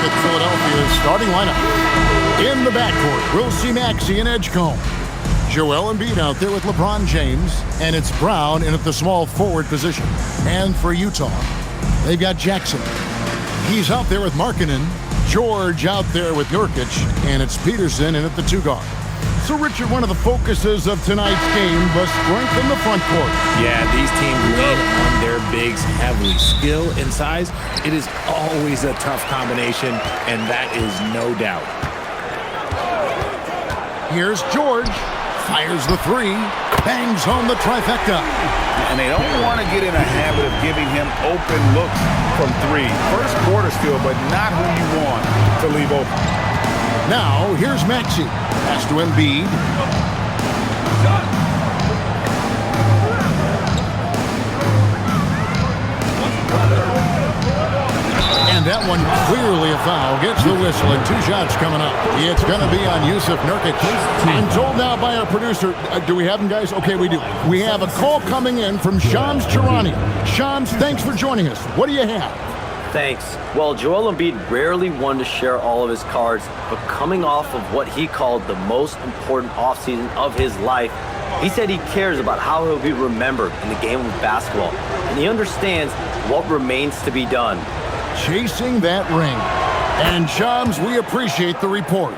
with Philadelphia's starting lineup. In the backcourt, we'll see Maxey and Edgecombe. Joel Embiid out there with LeBron James, and it's Brown in at the small forward position. And for Utah, they've got Jackson. He's out there with Markkanen. George out there with Nurkic, and it's Peterson in at the 2 guard. So, Richard, one of the focuses of tonight's game was strength in the front court. Yeah, these teams lean on their bigs heavily. Skill and size, it is always a tough combination, and that is no doubt. Here's George. Fires the 3. Bangs home the trifecta. And they don't want to get in a habit of giving him open looks from 3. First quarter still, but not who you want to leave open. Now, here's Maxey. Pass to Embiid. And that one clearly a foul. Gets the whistle and 2 shots coming up. It's going to be on Yusuf Nurkic. I'm told now by our producer, do we have him, guys? Okay, we do. We have a call coming in from Shams Charania. Shams, thanks for joining us. What do you have? Thanks. Well, Joel Embiid rarely wanted to share all of his cards, but coming off of what he called the most important offseason of his life, he said he cares about how he'll be remembered in the game of basketball, and he understands what remains to be done. Chasing that ring. And Shams, we appreciate the report.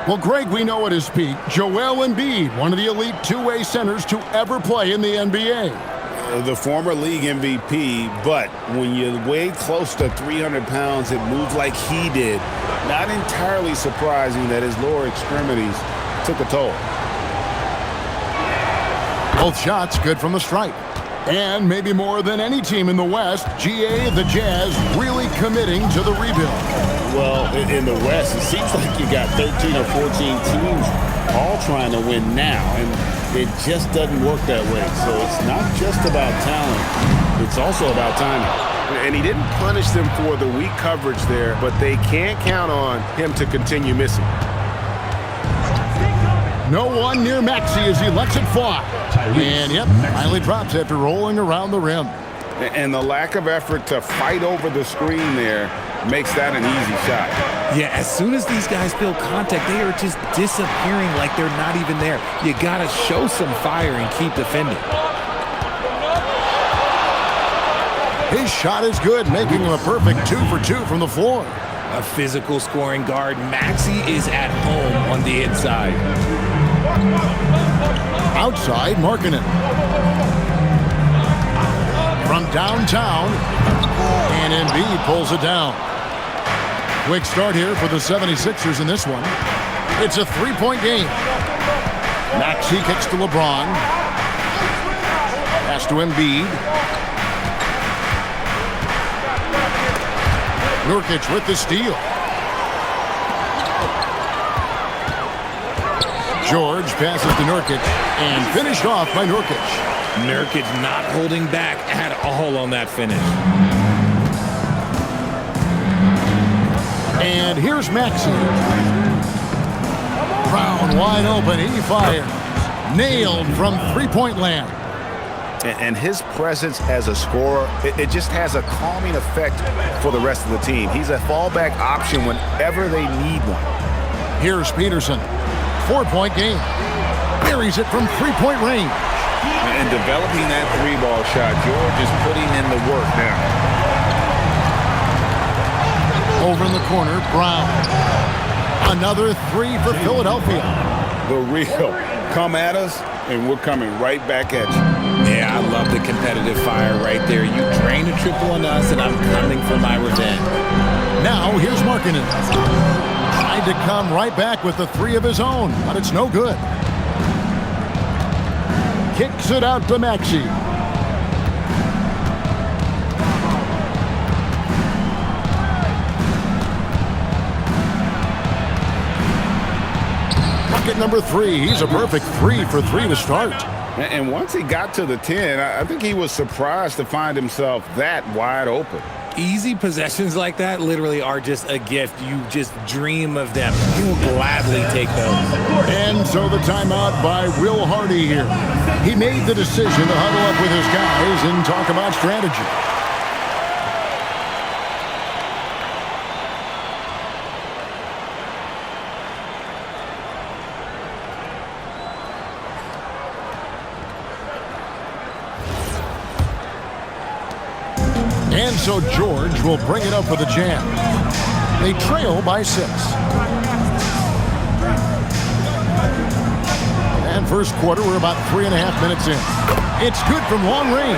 Well, Greg, we know at his peak, Joel Embiid, one of the elite two-way centers to ever play in the NBA. The former league MVP, but when you weigh close to 300 pounds, it moves like he did. Not entirely surprising that his lower extremities took a toll. Both shots good from the stripe. And maybe more than any team in the West, GA, the Jazz, really committing to the rebuild. Well, in the West, it seems like you got 13 or 14 teams all trying to win now, and it just doesn't work that way. So it's not just about talent, it's also about timing. And he didn't punish them for the weak coverage there, but they can't count on him to continue missing. No one near Maxey as he lets it fly. And, yep, finally drops after rolling around the rim. And the lack of effort to fight over the screen there makes that an easy shot. Yeah, as soon as these guys feel contact, they are just disappearing like they're not even there. You got to show some fire and keep defending. His shot is good, making him a perfect 2 for 2 from the floor. A physical scoring guard, Maxey is at home on the inside. Outside, Markkanen. From downtown, and Embiid pulls it down. Quick start here for the 76ers in this one. It's a 3-point game. Maxey kicks to LeBron. Pass to Embiid. Nurkic with the steal. George passes to Nurkic and finished off by Nurkic. Nurkic not holding back at all on that finish. And here's Maxey. Brown wide open. He fires. Nailed from three-point land. And his presence as a scorer, it just has a calming effect for the rest of the team. He's a fallback option whenever they need one. Here's Peterson. 4-point game. Buries it from three-point range. And developing that three-ball shot, George is putting in the work now. Over in the corner, Brown. Another 3 for Philadelphia. The real. Come at us, and we're coming right back at you. Yeah, I love the competitive fire right there. You drain a triple on us, and I'm coming for my revenge. Now, here's Markkanen. Tried to come right back with the 3 of his own, but it's no good. Kicks it out to Maxey. Bucket number 3. He's a perfect 3 for 3 to start. And once he got to the 10, I think he was surprised to find himself that wide open. Easy possessions like that literally are just a gift. You just dream of them. You will gladly take those. And so the timeout by Will Hardy here. He made the decision to huddle up with his guys and talk about strategy. And so George will bring it up for the jam. They trail by 6. And first quarter, we're about 3.5 minutes in. It's good from long range.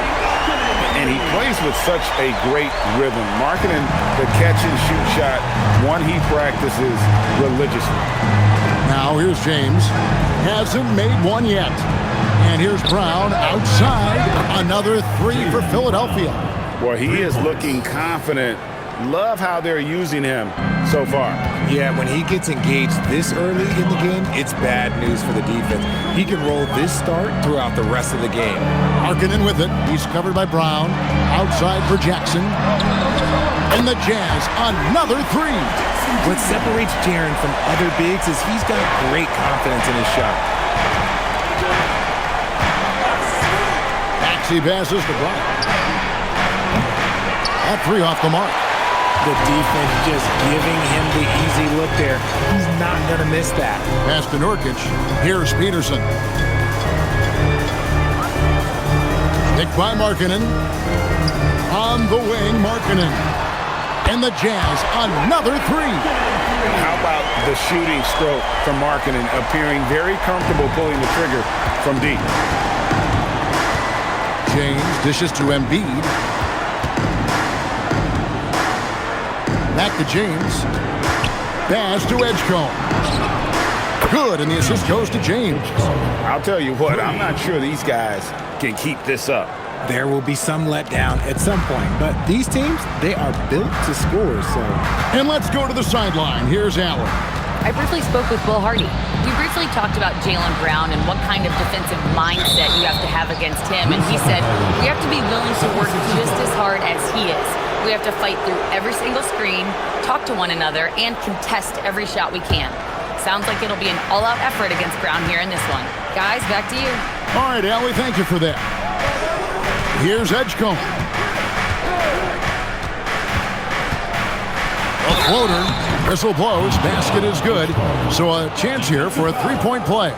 And he plays with such a great rhythm, marketing the catch-and-shoot shot, one he practices religiously. Now here's James. Hasn't made one yet. And here's Brown outside. Another 3 for Philadelphia. Well, he is looking confident. Love how they're using him so far. Yeah, when he gets engaged this early in the game, it's bad news for the defense. He can roll this start throughout the rest of the game. Harkinen with it. He's covered by Brown. Outside for Jackson. And the Jazz, another 3. What separates Jaren from other bigs is he's got great confidence in his shot. Maxey passes to Brown. That 3 off the mark. The defense just giving him the easy look there. He's not going to miss that. Pass to Nurkic. Here's Peterson. Nicked by Markkanen. On the wing, Markkanen. And the Jazz, another 3. How about the shooting stroke from Markkanen, appearing very comfortable pulling the trigger from deep. James dishes to Embiid. Back to James. Pass to Edgecombe. Good, and the assist goes to James. I'll tell you what, I'm not sure these guys can keep this up. There will be some letdown at some point, but these teams, they are built to score, so. And let's go to the sideline. Here's Allen. I briefly spoke with Will Hardy. We briefly talked about Jaylen Brown and what kind of defensive mindset you have to have against him, and he said, we have to be willing to work just as hard as he is. We have to fight through every single screen, talk to one another, and contest every shot we can. Sounds like it'll be an all-out effort against Brown here in this one. Guys, back to you. All right, Allie, thank you for that. Here's Edgecombe. A floater. Whistle blows. Basket is good. So a chance here for a 3-point play.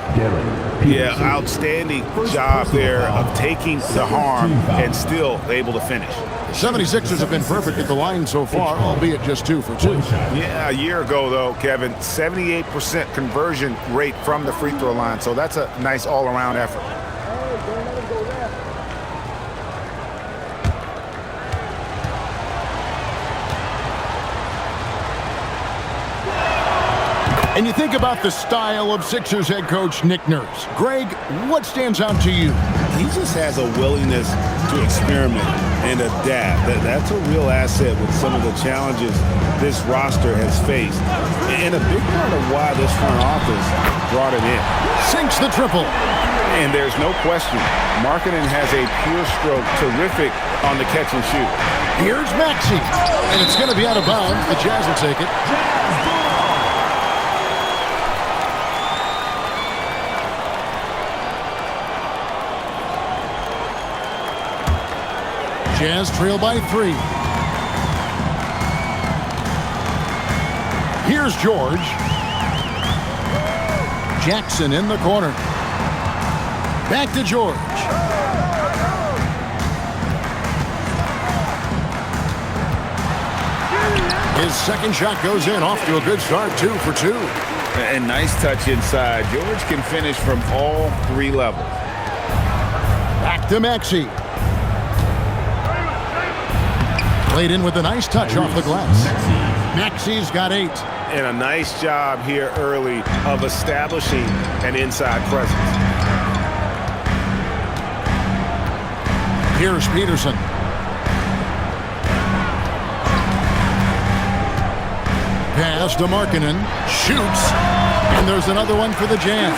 Yeah, outstanding job there of taking the harm and still able to finish. 76ers have been perfect at the line so far, albeit just 2 for 2. Yeah, a year ago, though, Kevin, 78% conversion rate from the free throw line. So that's a nice all-around effort. And you think about the style of Sixers head coach Nick Nurse. Greg, what stands out to you? He just has a willingness to experiment and adapt. That's a real asset with some of the challenges this roster has faced. And a big part of why this front office brought him in. Sinks the triple. And there's no question, Markkanen has a pure stroke, terrific on the catch and shoot. Here's Maxey. And it's going to be out of bounds. The Jazz will take it. Jazz trail by 3. Here's George. Jackson in the corner. Back to George. His second shot goes in, off to a good start, 2 for 2. And nice touch inside. George can finish from all 3 levels. Back to Maxey. Played in with a nice touch off the glass. Maxey's got 8. And a nice job here early of establishing an inside presence. Here's Peterson. Pass to Markkanen. Shoots. And there's another one for the Jazz.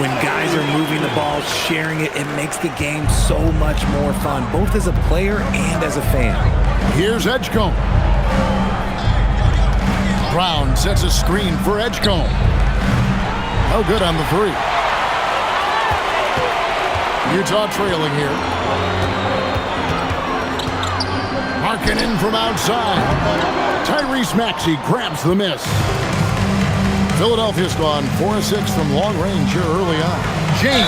When guys are moving the ball, sharing it, it makes the game so much more fun, both as a player and as a fan. Here's Edgecombe. Brown sets a screen for Edgecombe. No good on the 3. Utah trailing here. Markkanen from outside. Tyrese Maxey grabs the miss. Philadelphia's gone 4-6 from long range here early on. James,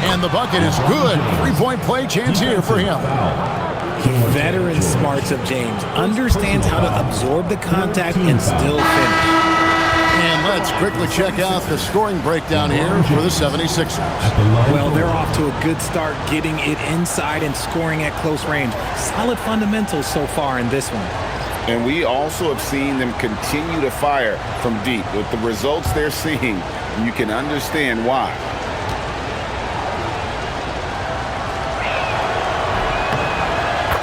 and the bucket is good. 3-point play chance here for him. The veteran smarts of James understands how to absorb the contact and still finish. And let's quickly check out the scoring breakdown here for the 76ers. Well, they're off to a good start getting it inside and scoring at close range. Solid fundamentals so far in this one. And we also have seen them continue to fire from deep. With the results they're seeing, you can understand why.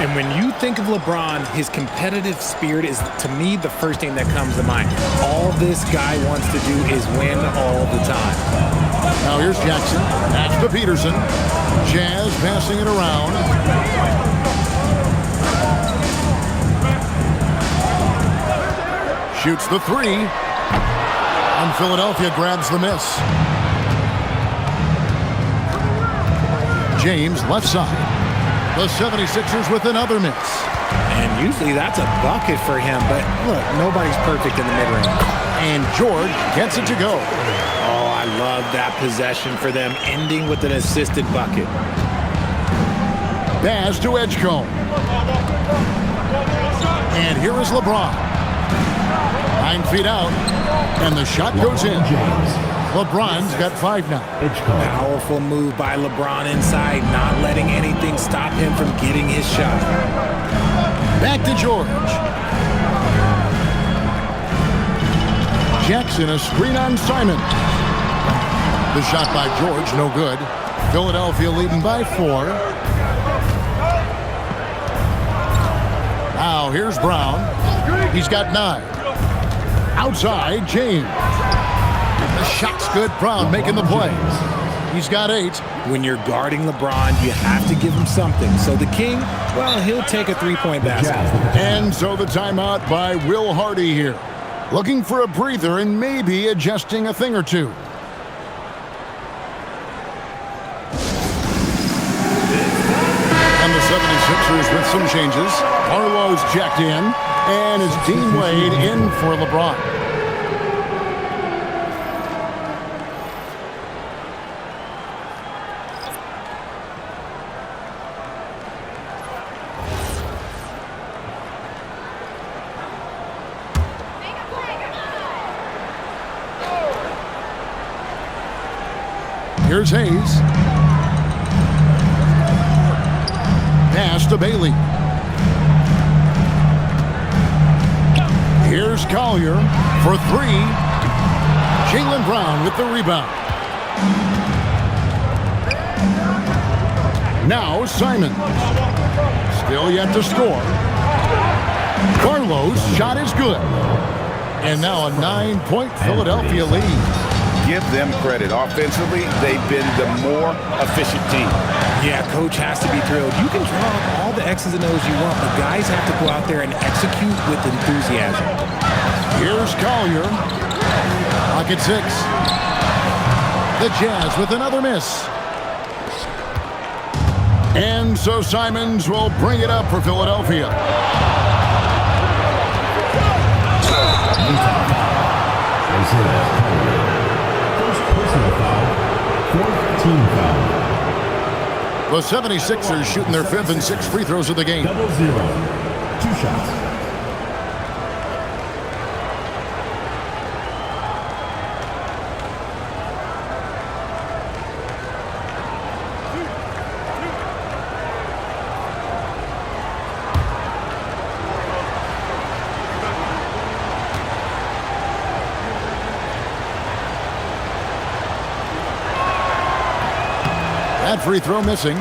And when you think of LeBron, his competitive spirit is, to me, the first thing that comes to mind. All this guy wants to do is win all the time. Now here's Jackson. That's to Peterson. Jazz passing it around. Shoots the three. And Philadelphia grabs the miss. James left side. The 76ers with another miss. And usually that's a bucket for him, but look, nobody's perfect in the mid-range. And George gets it to go. Oh, I love that possession for them, ending with an assisted bucket. Baz to Edgecombe. And here is LeBron. 9 feet out, and the shot goes in. LeBron's got 5 now. Powerful move by LeBron inside, not letting anything stop him from getting his shot. Back to George. Jackson, a screen on Simon. The shot by George, no good. Philadelphia leading by 4. Now here's Brown. He's got 9. Outside, James. The shot's good. Brown making the play. He's got 8. When you're guarding LeBron, you have to give him something. So the King, well, he'll take a three-point basket. And so the timeout by Will Hardy here. Looking for a breather and maybe adjusting a thing or two. And the 76ers with some changes. Carlos checked in. And it's Dean Wade in for LeBron. Here's Hayes. Pass to Bailey. Here's Collier for 3. Jaylen Brown with the rebound. Now Simon. Still yet to score. Carlos' shot is good. And now a 9-point Philadelphia lead. Give them credit. Offensively, they've been the more efficient team. Yeah, coach has to be thrilled. You can draw up all the X's and O's you want, but guys have to go out there and execute with enthusiasm. Here's Collier. Pocket 6. The Jazz with another miss. And so Simons will bring it up for Philadelphia. Team foul. The 76ers shooting their 5th and 6th free throws of the game. 0-0. 2 shots. That free throw missing.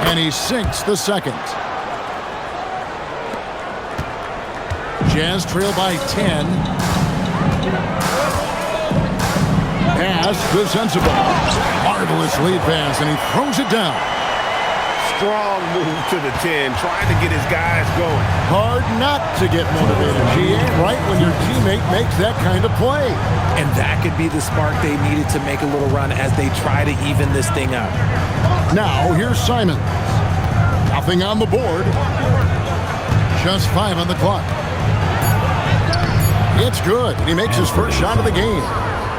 And he sinks the second. Jazz trail by 10. Pass to Sensible. Marvelous lead pass, and he throws it down. strong move to the 10, trying to get his guys going. Hard not to get motivated, GA, right when your teammate makes that kind of play. And that could be the spark they needed to make a little run as they try to even this thing up. Now, here's Simon. Nothing on the board. Just 5 on the clock. It's good. He makes his first shot of the game.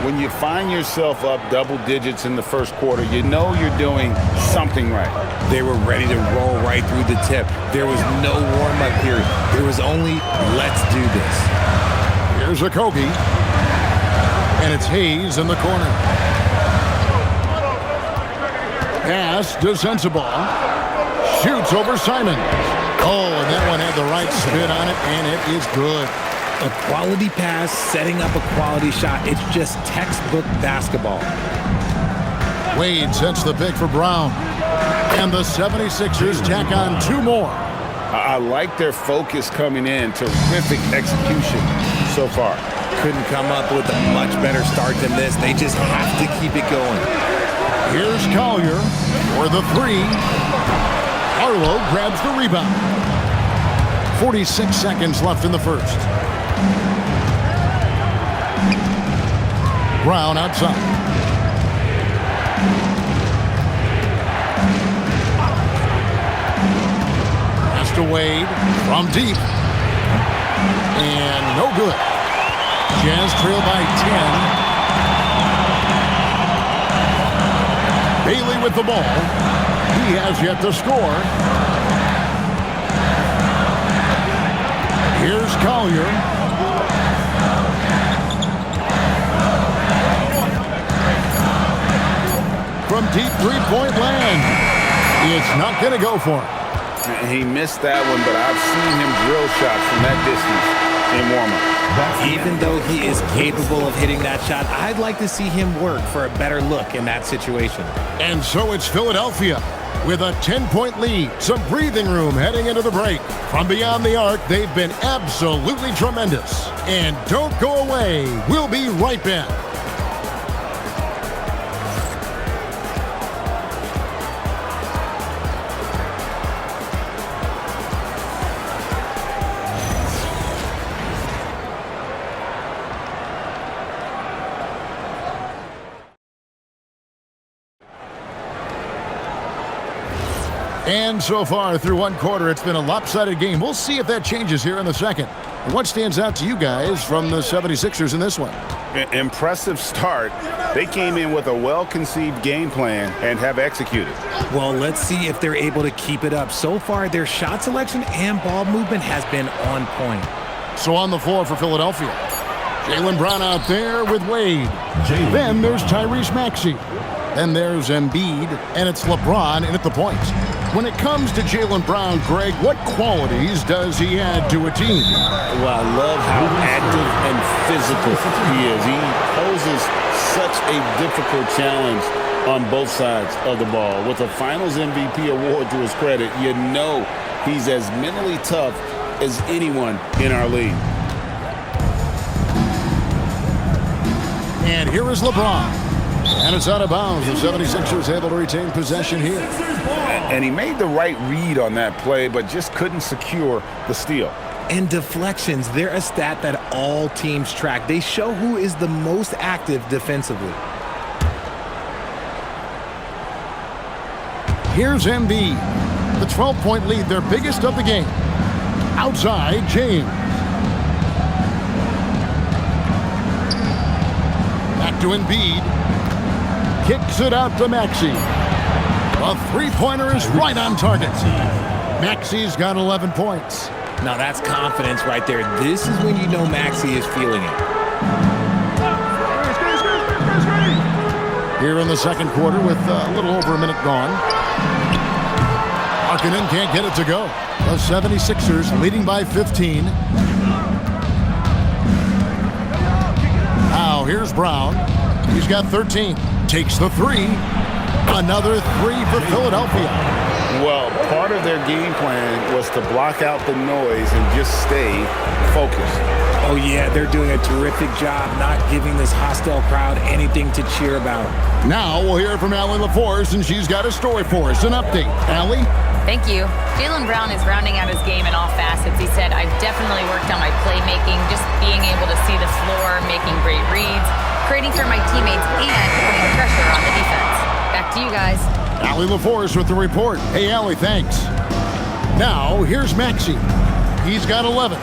When you find yourself up double digits in the first quarter, you know you're doing something right. They were ready to roll right through the tip. There was no warm-up period. There was only, let's do this. Here's a Kobe. And it's Hayes in the corner. Pass to Sensabaugh. Shoots over Simon. Oh, and that one had the right spin on it, and it is good. A quality pass, setting up a quality shot. It's just textbook basketball. Wade sets the pick for Brown. And the 76ers tack on 2 more. I like their focus coming in. Terrific execution so far. Couldn't come up with a much better start than this. They just have to keep it going. Here's Collier for the 3. Harlow grabs the rebound. 46 seconds left in the first. Brown outside. Pass to Wade from deep. And no good. Jazz trail by 10. Bailey with the ball. He has yet to score. Here's Collier. From deep three-point land. It's not going to go for him. He missed that one, but I've seen him drill shots from that distance in warm-up. Even though he is capable of hitting that shot, I'd like to see him work for a better look in that situation. And so it's Philadelphia with a 10-point lead. Some breathing room heading into the break. From beyond the arc, they've been absolutely tremendous. And don't go away. We'll be right back. And so far through one quarter, it's been a lopsided game. We'll see if that changes here in the second. And what stands out to you guys from the 76ers in this one? Impressive start. They came in with a well-conceived game plan and have executed. Well, let's see if they're able to keep it up. So far, their shot selection and ball movement has been on point. So on the floor for Philadelphia, Jaylen Brown out there with Wade. Then there's Tyrese Maxey. Then there's Embiid, and it's LeBron in at the point. When it comes to Jaylen Brown, Greg, what qualities does he add to a team? Well, I love how active and physical he is. He poses such a difficult challenge on both sides of the ball. With a Finals MVP award to his credit, you know he's as mentally tough as anyone in our league. And here is LeBron. And it's out of bounds. The 76ers able to retain possession here. And he made the right read on that play, but just couldn't secure the steal. And deflections, they're a stat that all teams track. They show who is the most active defensively. Here's Embiid. The 12-point lead, their biggest of the game. Outside, James. Back to Embiid. Kicks it out to Maxey. A three-pointer is right on target. Maxey's got 11 points. Now that's confidence right there. This is when you know Maxey is feeling it. Here in the second quarter with a little over a minute gone. Markkanen can't get it to go. The 76ers leading by 15. Now here's Brown. He's got 13. Takes the 3. Another 3 for Philadelphia. Well, part of their game plan was to block out the noise and just stay focused. Oh, yeah, they're doing a terrific job not giving this hostile crowd anything to cheer about. Now we'll hear from Allie LaForce, and she's got a story for us. An update. Allie? Thank you. Jaylen Brown is rounding out his game in all facets. He said, I've definitely worked on my playmaking, just being able to see the floor, making great reads, creating for my teammates, and putting pressure on the defense. Back to you guys. Allie LaForce with the report. Hey, Allie, thanks. Now, here's Maxey. He's got 11.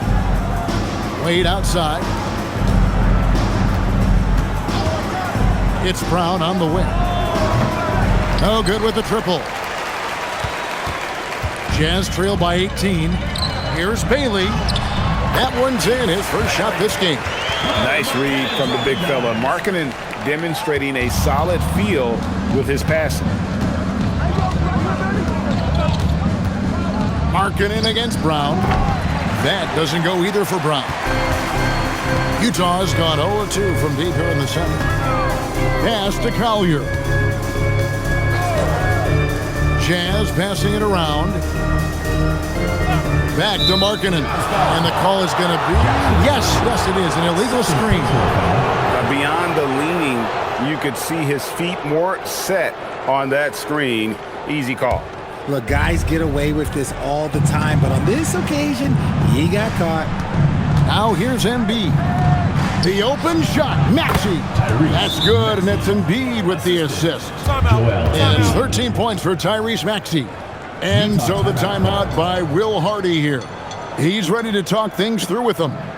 Laid outside. It's Brown on the wing. No good with the triple. Jazz trail by 18. Here's Bailey. That one's in, his first shot this game. Nice read from the big fella. Markkanen demonstrating a solid feel with his passing. Markkanen against Brown. That doesn't go either for Brown. Utah's gone 0-2 from deep here in the center. Pass to Collier. Jazz passing it around. Back to Markkanen. And the call is going to be, yes, it is, an illegal screen. Beyond the leaning, you could see his feet more set on that screen. Easy call. Look, guys get away with this all the time, but on this occasion, he got caught. Now here's Embiid. The open shot, Maxey. That's good, and it's Embiid with the assist. And it's 13 points for Tyrese Maxey. And so the timeout by Will Hardy here. He's ready to talk things through with them. All right,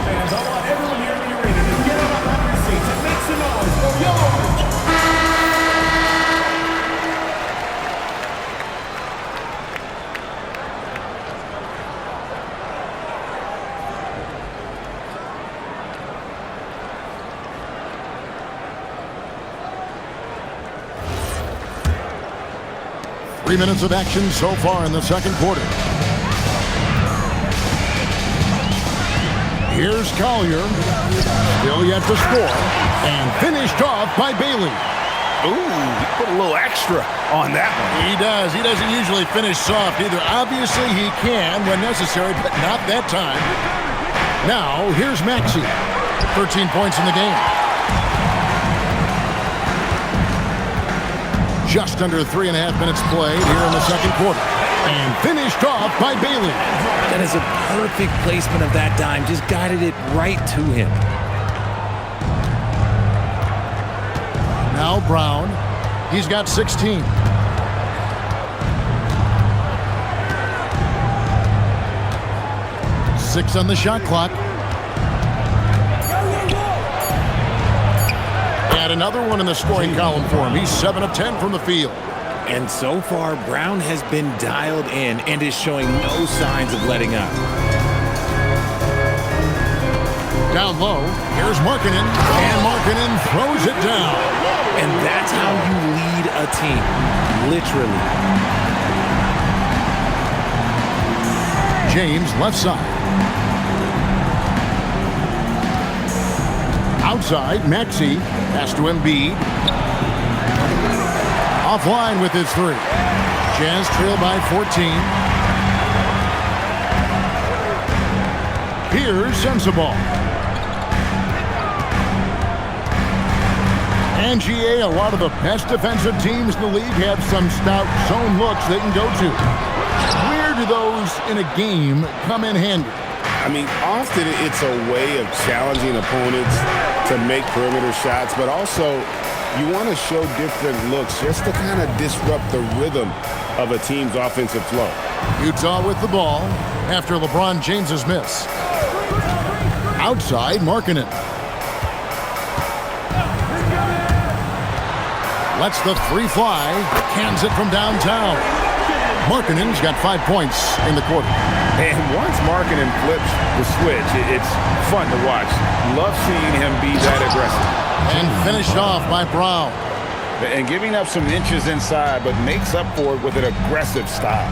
fans, I want everyone here to be ready to get up out of your seats and make some noise for your... 3 minutes of action so far in the second quarter. Here's Collier. Still yet to score. And finished off by Bailey. Ooh, he put a little extra on that one. He does. He doesn't usually finish soft either. Obviously, he can when necessary, but not that time. Now, here's Maxey. 13 points in the game. Just under 3.5 minutes played here in the second quarter. And finished off by Bailey. That is a perfect placement of that dime. Just guided it right to him. Now Brown. He's got 16. Six on the shot clock. And another one in the scoring column for him. He's 7 of 10 from the field. And so far, Brown has been dialed in and is showing no signs of letting up. Down low, here's Markkanen. And Markkanen throws it down. And that's how you lead a team, literally. James left side. Outside, Maxey. Pass to Embiid. Offline with his three. Jazz trail by 14. Here's Sensabaugh. And GA, a lot of the best defensive teams in the league have some stout zone looks they can go to. Where do those in a game come in handy? I mean, often it's a way of challenging opponents to make perimeter shots, but also you want to show different looks just to kind of disrupt the rhythm of a team's offensive flow. Utah with the ball after LeBron James's miss. Outside, Markkanen. Lets the three fly. Cans it from downtown. Markkanen's got 5 points in the quarter. And once Markkanen flips the switch, it's fun to watch. Love seeing him be that aggressive. And finished off by Brown. And giving up some inches inside, but makes up for it with an aggressive style.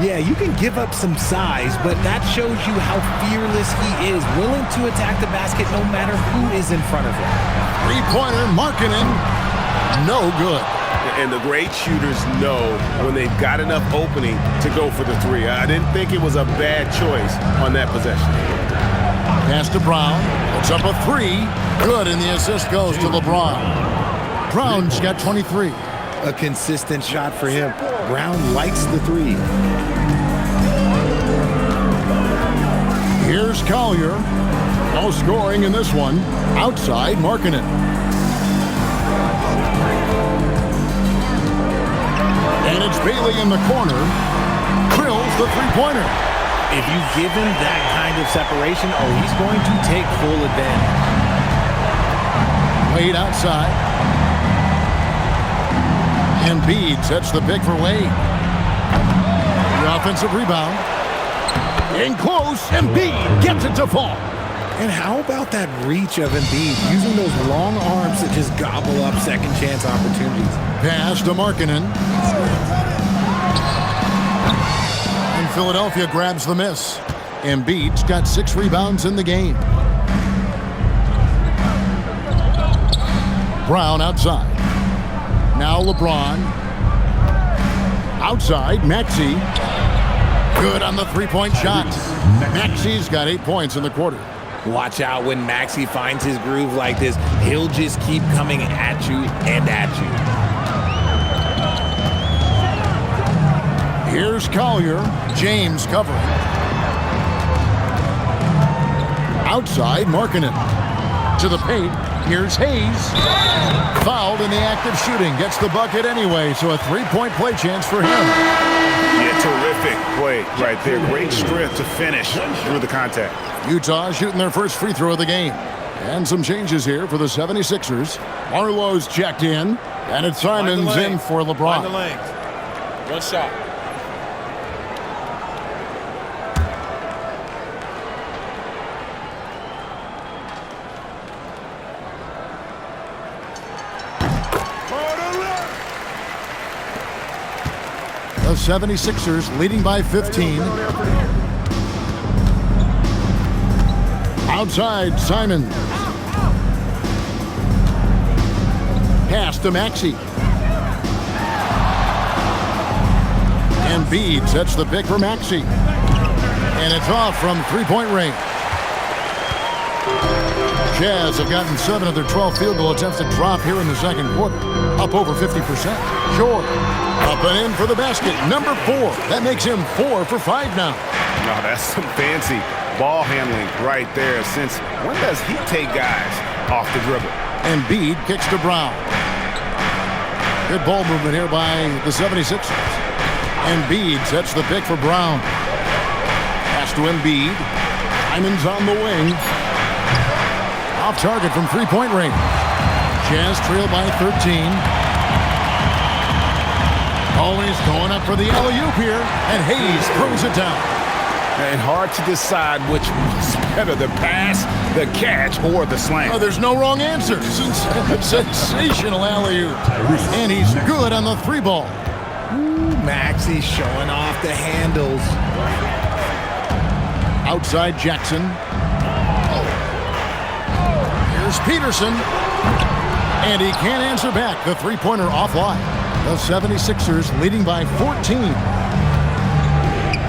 Yeah, you can give up some size, but that shows you how fearless he is, willing to attack the basket no matter who is in front of him. Three-pointer, Markkanen. No good. And the great shooters know when they've got enough opening to go for the three. I didn't think it was a bad choice on that possession. Pass to Brown. It's up a three. Good, and the assist goes to LeBron. Brown's got 23. A consistent shot for him. Brown likes the three. Here's Collier. No scoring in this one. Outside, marking it. And it's Bailey in the corner. Drills the three-pointer. If you give him that kind of separation, he's going to take full advantage. Wade outside. Embiid sets the pick for Wade. The offensive rebound. In close, Embiid gets it to fall. And how about that reach of Embiid, using those long arms to just gobble up second chance opportunities? Pass to Markkanen. And Philadelphia grabs the miss. Embiid's got 6 rebounds in the game. Brown outside. Now LeBron. Outside, Maxey. Good on the three-point shot. Maxey's got 8 points in the quarter. Watch out when Maxey finds his groove like this. He'll just keep coming at you and at you. Here's Collier. James covering. Outside, Markkanen. To the paint. Here's Hayes. Fouled in the act of shooting. Gets the bucket anyway, so a three-point play chance for him. Yeah, terrific play right there. Great strength to finish through the contact. Utah shooting their first free throw of the game. And some changes here for the 76ers. Marlowe's checked in, and it's Simons in for LeBron. Find the lane. One shot. The 76ers leading by 15. Outside, Simons. Pass to Maxey. Embiid sets the pick for Maxey. And it's off from three-point range. Jazz have gotten 7 of their 12 field goal attempts to drop here in the second quarter. Up over 50%. Short. Up and in for the basket. Number 4. That makes him 4 for 5 now. No, that's some fancy ball handling right there. Since when does he take guys off the dribble? Embiid kicks to Brown. Good ball movement here by the 76ers. Embiid sets the pick for Brown. Pass to Embiid. Hyman's on the wing. Off target from three-point range. Jazz trail by 13. Always going up for the alley-oop here, and Hayes throws it down. And hard to decide which was better, the pass, the catch, or the slam. Oh, there's no wrong answer. Sensational alley-oop. And he's good on the three ball. Maxey showing off the handles. Outside Jackson. Here's Peterson. And he can't answer back. The three-pointer offline. The 76ers leading by 14.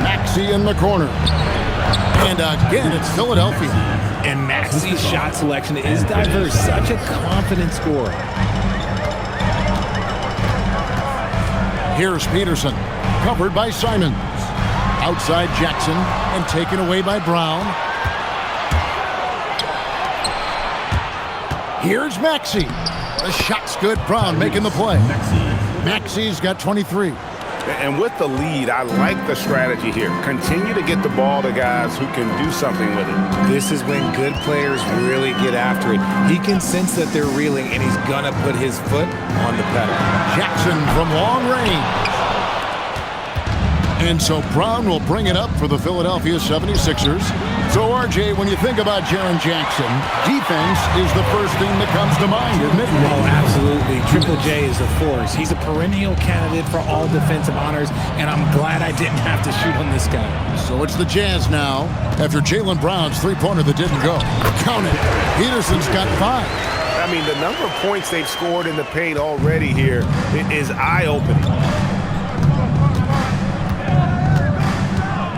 Maxey in the corner. And again, it's Philadelphia. And Maxey's shot selection is diverse. Such a confident scorer. Here's Peterson. Covered by Simons. Outside Jackson. And taken away by Brown. Here's Maxey. The shot's good. Brown making the play. Maxey's got 23. And with the lead, I like the strategy here. Continue to get the ball to guys who can do something with it. This is when good players really get after it. He can sense that they're reeling, and he's going to put his foot on the pedal. Jackson from long range. And so Brown will bring it up for the Philadelphia 76ers. So, RJ, when you think about Jaren Jackson, defense is the first thing that comes to mind, isn't it? Oh, absolutely. Triple J is a force. He's a perennial candidate for all defensive honors, and I'm glad I didn't have to shoot on this guy. So it's the Jazz now after Jaylen Brown's three-pointer that didn't go. Count it. Peterson's got 5. I I mean, the number of points they've scored in the paint already here is eye-opening.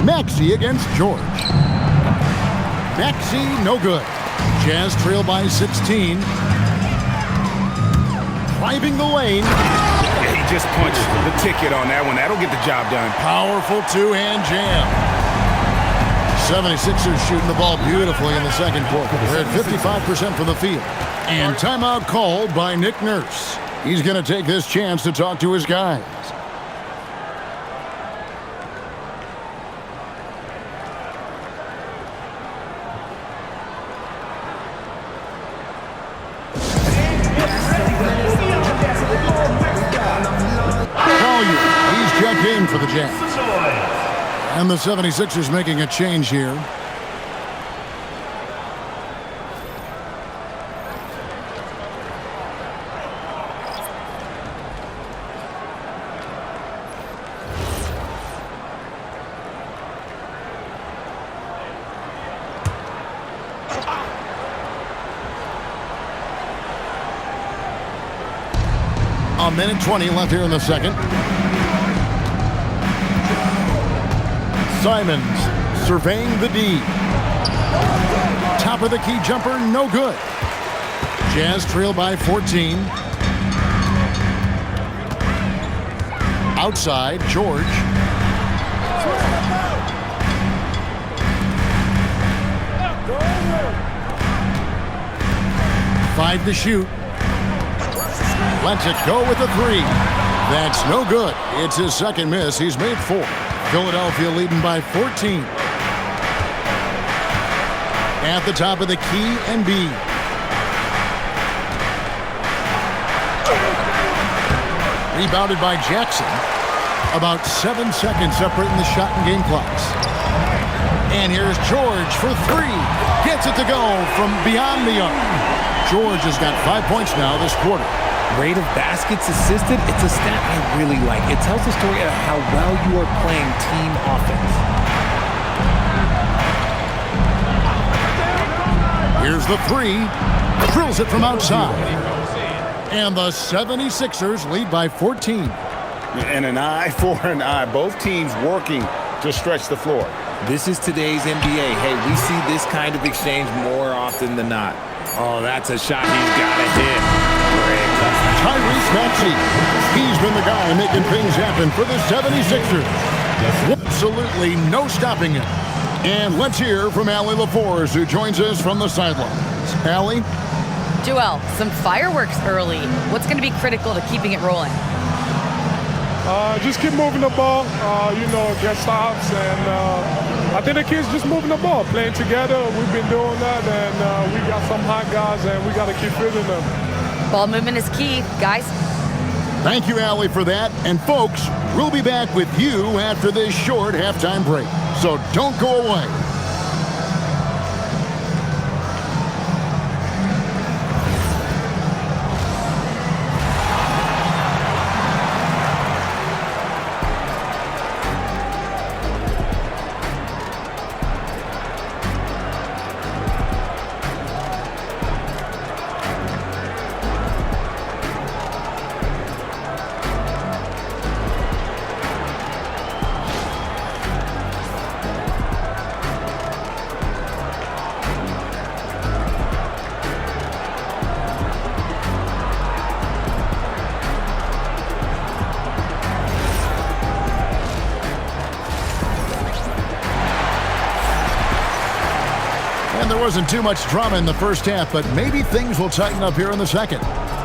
Maxey against George. Maxey, no good. Jazz trail by 16. Driving the lane. Yeah, he just punched the ticket on that one. That'll get the job done. Powerful two-hand jam. 76ers shooting the ball beautifully in the second quarter. They're at 55% from the field. And timeout called by Nick Nurse. He's going to take this chance to talk to his guys. He's checked in for the Jazz. And the 76ers making a change here. A minute 20 left here in the second. Simons surveying the D. Top of the key jumper, no good. Jazz trail by 14. Outside, George. Five to shoot. Lets it go with a three. That's no good. It's his second miss. He's made 4. Philadelphia leading by 14. At the top of the key and B. Rebounded by Jackson. About 7 seconds separating the shot and game clocks. And here's George for 3. Gets it to go from beyond the arc. George has got 5 points now this quarter. Rate of baskets assisted, it's a stat I really like. It tells the story of how well you are playing team offense. Here's the 3. Drills it from outside. And the 76ers lead by 14. And an eye for an eye. Both teams working to stretch the floor. This is today's NBA. Hey, we see this kind of exchange more often than not. Oh, that's a shot he's got to hit. Tyrese Maxey. He's been the guy making things happen for the 76ers. Absolutely no stopping him. And let's hear from Allie LaForce, who joins us from the sidelines. Allie? Joel, some fireworks early. What's going to be critical to keeping it rolling? Just keep moving the ball, get stops, and I think the kids just moving the ball, playing together. We've been doing that, and we got some hot guys, and we got to keep feeding them. Ball movement is key, guys. Thank you, Allie, for that. And folks, we'll be back with you after this short halftime break. So don't go away. There wasn't too much drama in the first half, but maybe things will tighten up here in the second.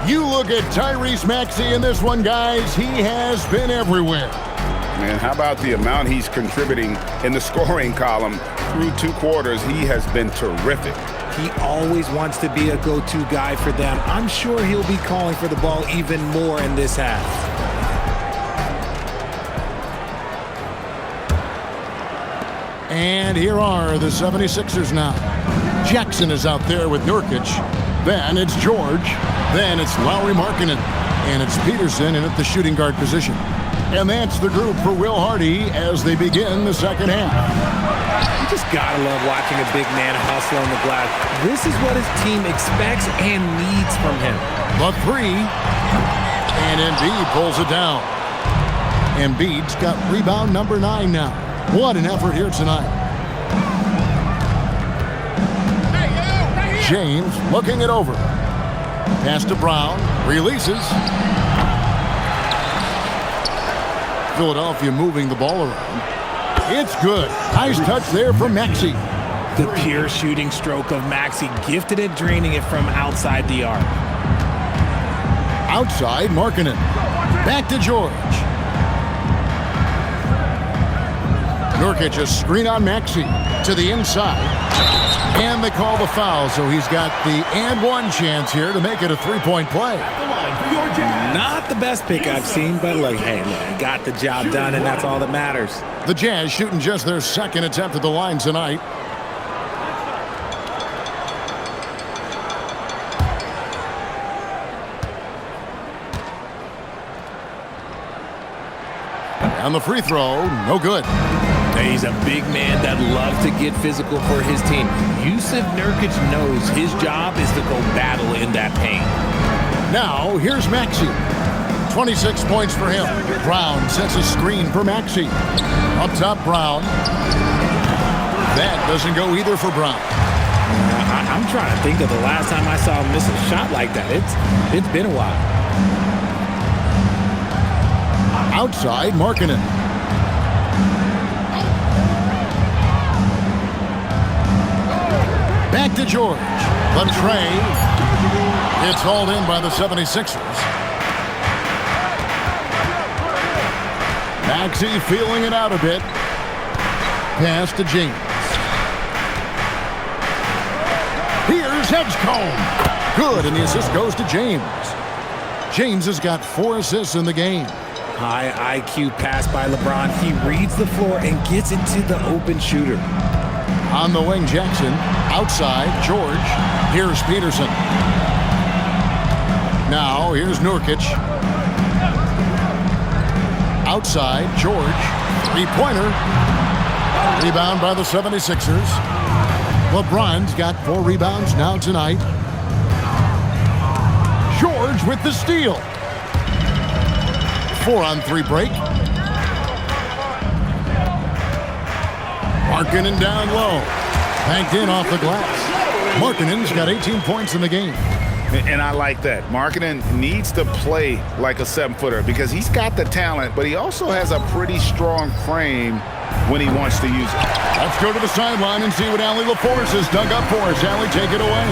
You look at Tyrese Maxey in this one, guys. He has been everywhere. Man, how about the amount he's contributing in the scoring column through 2 quarters? He has been terrific. He always wants to be a go-to guy for them. I'm sure he'll be calling for the ball even more in this half. And here are the 76ers now. Jackson is out there with Nurkic. Then it's George. Then it's Lauri Markkanen. And it's Peterson in at the shooting guard position. And that's the group for Will Hardy as they begin the second half. You just gotta love watching a big man hustle on the glass. This is what his team expects and needs from him. The three, and Embiid pulls it down. Embiid's got rebound number 9 now. What an effort here tonight. James looking it over. Pass to Brown, releases. Philadelphia moving the ball around. It's good. Nice touch there from Maxey. The pure shooting stroke of Maxey, gifted at draining it from outside the arc. Outside, Markkanen. Back to George. Nurkic, a screen on Maxey to the inside. And they call the foul, so he's got the and one chance here to make it a three-point play. Not the best pick I've seen, but look, hey, look, got the job done, and that's all that matters. The Jazz shooting just their second attempt at the line tonight. And the free throw, no good. He's a big man that loves to get physical for his team. Yusuf Nurkic knows his job is to go battle in that paint. Now, here's Maxey. 26 points for him. Brown sets a screen for Maxey. Up top, Brown. That doesn't go either for Brown. I'm trying to think of the last time I saw him miss a shot like that. It's been a while. Outside, Markkanen. Back to George. The tray. It's hauled in by the 76ers. Maxey feeling it out a bit. Pass to James. Here's Edgecombe. Good, and the assist goes to James. James has got 4 assists in the game. High IQ pass by LeBron. He reads the floor and gets it to the open shooter. On the wing, Jackson. Outside, George. Here's Peterson. Now, here's Nurkic. Outside, George. Three-pointer. Rebound by the 76ers. LeBron's got 4 rebounds now tonight. George with the steal. 4-on-3 break. Markkanen down low. Banked in off the glass. Markkanen's got 18 points in the game. And I like that. Markkanen needs to play like a 7-footer because he's got the talent, but he also has a pretty strong frame when he wants to use it. Let's go to the sideline and see what Allie LaForce has dug up for us. Allie, take it away.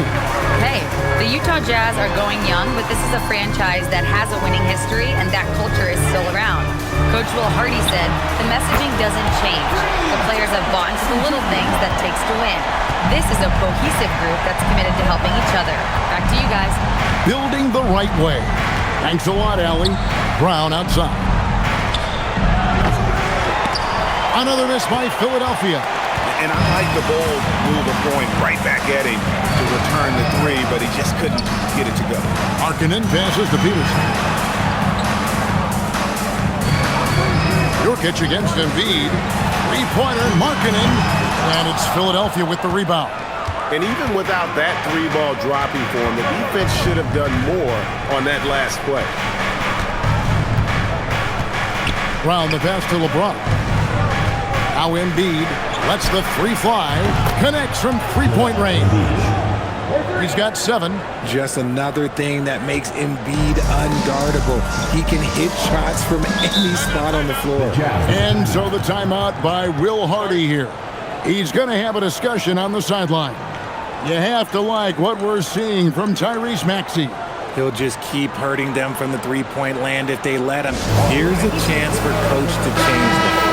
Hey, the Utah Jazz are going young, but this is a franchise that has a winning history, and that culture is still around. Coach Will Hardy said, the messaging doesn't change. The players have bought into the little things that it takes to win. This is a cohesive group that's committed to helping each other. Back to you guys. Building the right way. Thanks a lot, Allie. Brown outside. Another miss by Philadelphia. And I like the bold move of going right back at him to return the 3, but he just couldn't get it to go. Markkanen passes to Peterson. Nurkic against Embiid. Three-pointer, Markkanen. And it's Philadelphia with the rebound. And even without that 3-ball dropping for him, the defense should have done more on that last play. Brown the pass to LeBron. Now Embiid lets the 3 fly. Connects from three-point range. He's got 7. Just another thing that makes Embiid unguardable. He can hit shots from any spot on the floor. And so the timeout by Will Hardy here. He's going to have a discussion on the sideline. You have to like what we're seeing from Tyrese Maxey. He'll just keep hurting them from the three-point land if they let him. Here's a chance for Coach to change that.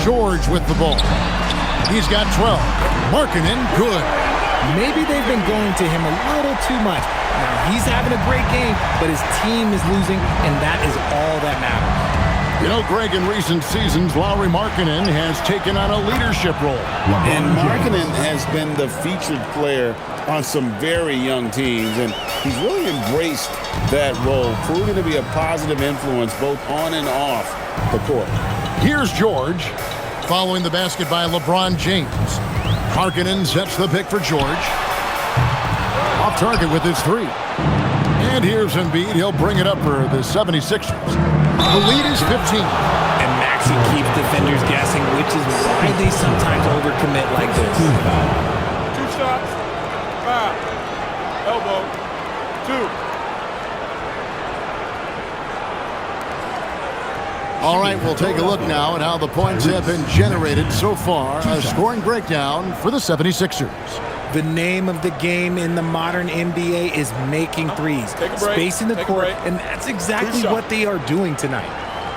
George with the ball. He's got 12. Markkanen, good. Maybe they've been going to him a little too much. Now, he's having a great game, but his team is losing, and that is all that matters. You know, Greg, in recent seasons, Lauri Markkanen has taken on a leadership role. And Markkanen has been the featured player on some very young teams, and he's really embraced that role, proving to be a positive influence both on and off the court. Here's George, following the basket by LeBron James. Markkanen sets the pick for George. Off target with his three. And here's Embiid. He'll bring it up for the 76ers. The lead is 15. And Maxey keeps defenders guessing, which is why they sometimes overcommit like this. 2 shots, foul, elbow, 2. All right, we'll take a look now at how the points have been generated so far. A scoring breakdown for the 76ers. The name of the game in the modern NBA is making threes, spacing the court, and that's exactly what they are doing tonight.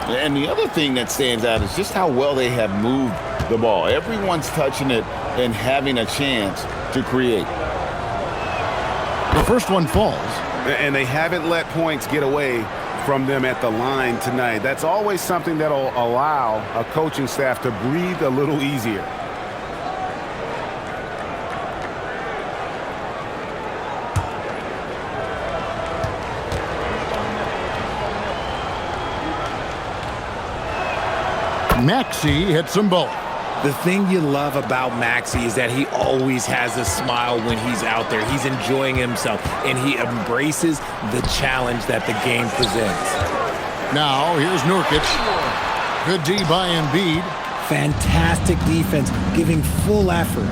And the other thing that stands out is just how well they have moved the ball. Everyone's touching it and having a chance to create. The first one falls. And they haven't let points get away from them at the line tonight. That's always something that'll allow a coaching staff to breathe a little easier. Maxey hits them both. The thing you love about Maxey is that he always has a smile when he's out there. He's enjoying himself, and he embraces the challenge that the game presents. Now, here's Nurkic. Good D by Embiid. Fantastic defense, giving full effort.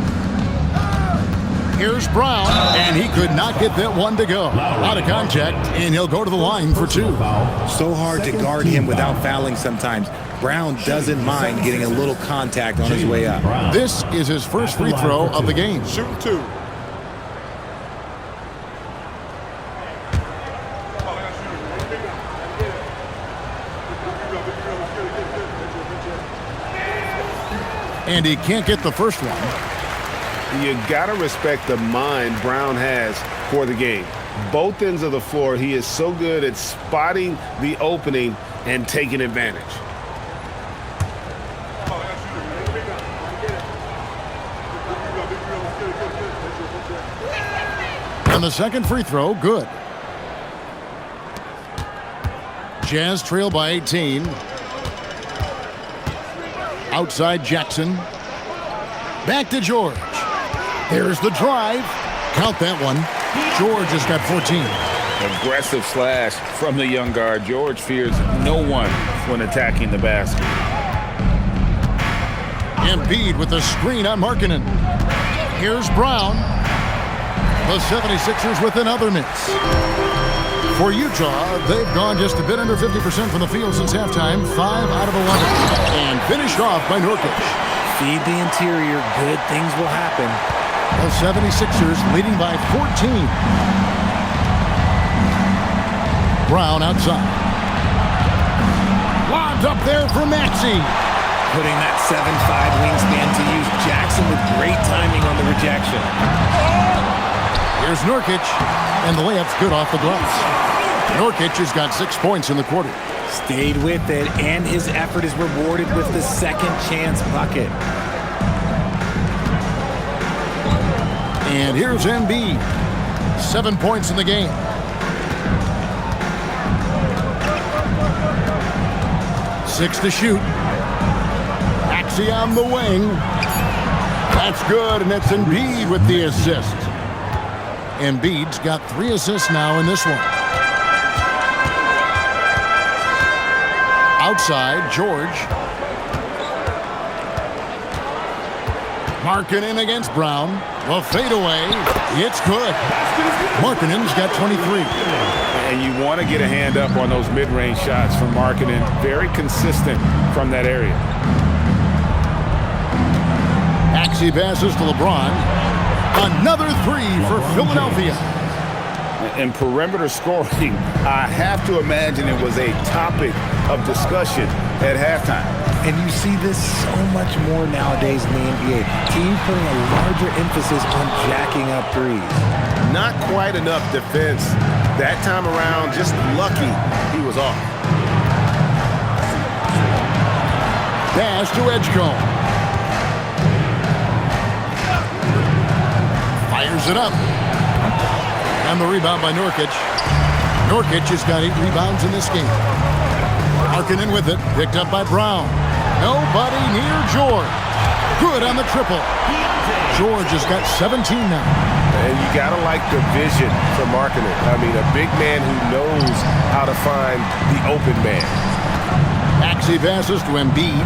Here's Brown, and he could not get that one to go. Out of contact, and he'll go to the line for 2. So hard to guard him without fouling sometimes. Brown doesn't mind getting a little contact on his way up. This is his first free throw of the game. Shooting 2. And he can't get the first one. You got to respect the mind Brown has for the game. Both ends of the floor, he is so good at spotting the opening and taking advantage. And the second free throw, good. Jazz trail by 18. Outside Jackson. Back to George. There's the drive. Count that one. George has got 14. Aggressive slash from the young guard. George fears no one when attacking the basket. Embiid with the screen on Markkanen. Here's Brown. The 76ers with another miss. For Utah, they've gone just a bit under 50% from the field since halftime. 5 out of 11. And finished off by Nurkic. Feed the interior, good things will happen. The 76ers leading by 14. Brown outside. Lobbed up there for Maxey. Putting that 7'5" wingspan to use. Jackson with great timing on the rejection. Here's Nurkic, and the layup's good off the glass. Nurkic has got 6 points in the quarter. Stayed with it, and his effort is rewarded with the second chance bucket. And here's Embiid. 7 points in the game. Six to shoot. Maxey on the wing. That's good, and it's Embiid with the assist. Embiid's got 3 assists now in this one. Outside, George. Markkanen against Brown. The fadeaway. It's good. Markkanen's got 23. And you want to get a hand up on those mid-range shots from Markkanen. Very consistent from that area. Maxey passes to LeBron. Another 3 for Philadelphia. And perimeter scoring, I have to imagine it was a topic of discussion at halftime. And you see this so much more nowadays in the NBA. Teams putting a larger emphasis on jacking up threes. Not quite enough defense. That time around, just lucky he was off. Pass to Edgecombe. Fires it up. And the rebound by Nurkic. Nurkic has got 8 rebounds in this game. Markkanen with it. Picked up by Brown. Nobody near George. Good on the triple. George has got 17 now. And you got to like the vision for Markkanen. I mean, a big man who knows how to find the open man. Maxey passes to Embiid.